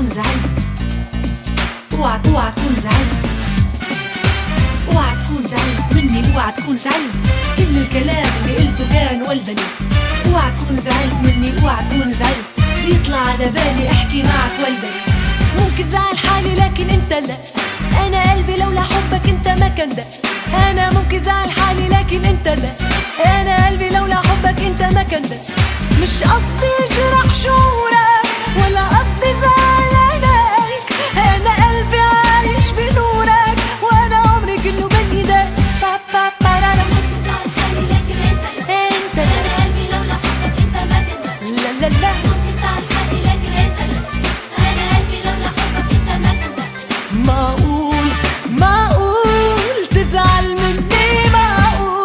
تكون زعلت، اوعى تكون زعلت، اوعى تكون زعلت مني، اوعى تكون زعلت. كل الكلام اللي قلته كان والدني. اوعى تكون زعلت مني، اوعى تكون زعلت. بيطلع على بالي احكي معك والدني. ممكن زعل حالي لكن انت لا. انا قلبي لولا حبك انت ما كان ده. انا ممكن زعل حالي لكن انت لا. انا قلبي لولا حبك انت ما كان ده. مش قصدي اجرح شعورك ولا قصدي زعل عينيك. انا قلبي عايش بنورك وانا عمري كله بين ايديك. ممكن زعل حالي لكن انت لا. انا قلبي لولا حبك انت ما كان ده. لا ممكن زعل حالي لكن انت لا. انا قلبي لولا حبك انت ما كان ده. معقول تزعل مني؟ معقول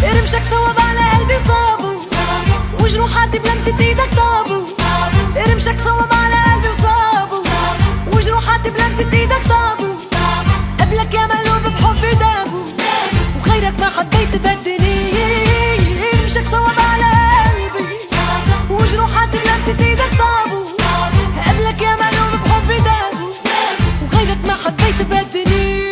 ارمشك صوب على قلبي وصابه، وجروحاتي بلمسة ايدك طابوا. ارمشك صوب على قلبي وصابه، وجروحاتي بلمسة ايدك طابوا. قبلك يا مقلوب بحبي دابوا، وغيرك ما حبيت بدني. ارمشك صوب على قلبي، وجروحاتي بلمسة ايدك طابوا. قبلك يا مقلوب بحبي دابوا، وغيرك ما حبيت بدني.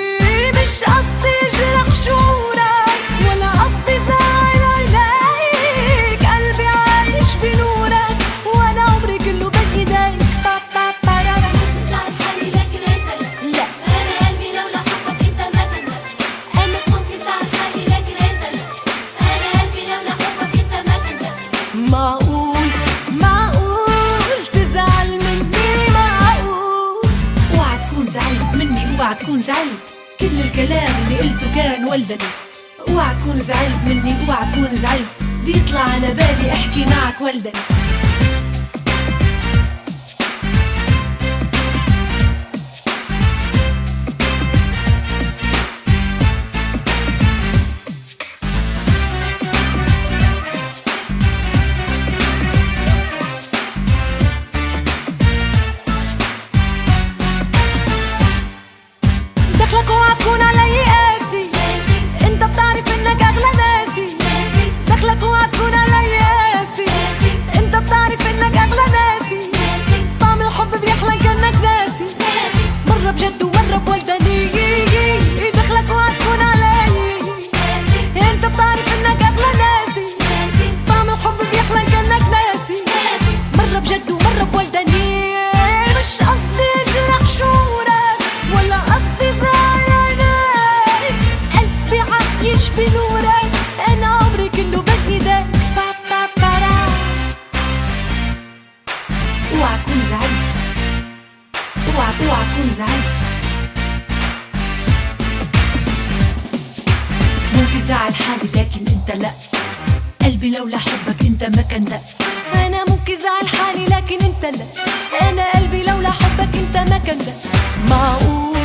مش قصدي اجرح شعورك ولا قصدي زعل عينيك. قلبي عايش بنورك وانا عمري كله بين ايديك. ممكن زعل حالي لكن انت لا. انا قلبي لولا حبك انت ما كان ده. ممكن زعل حالي لكن انت لا. انا قلبي لولا حبك انت ما كان ده. معقول تزعل مني؟ معقول اوعى تكون زعلت مني، اوعى تكون زعلت. كل الكلام اللي قلته كان والدني. اوعى تكون زعلت مني، اوعى تكون زعلت. بيطلع على بالي احكي معك والدني. دخلك اوعى تكون علي قاسي، انت بتعرف انك اغلى ناسي. دخلك اوعى تكون علي قاسي، انت بتعرف انك اغلى ناسي. طعم الحب بيحلى كانك ناسي، مرة بجد ومرة بولداني. دخلك اوعى تكون علي، انت بتعرف انك اغلى ناسي. طعم الحب بيحلى كانك ناسي، مرة بجد ومرة بولداني. مش قصدي اجرح شعورك ولا قصدي زعل عينيك. قلبي عايش بنورك انا عمري كله بين ايديك. اوعى تكون زعلت، اوعى تكون زعلت. ممكن زعل حالي لكن انت لا. قلبي لولا حبك انت ما كان ده. انا ممكن زعل حالي لكن انت لا. انا قلبي لولا حبك انت ما كان ده. معقول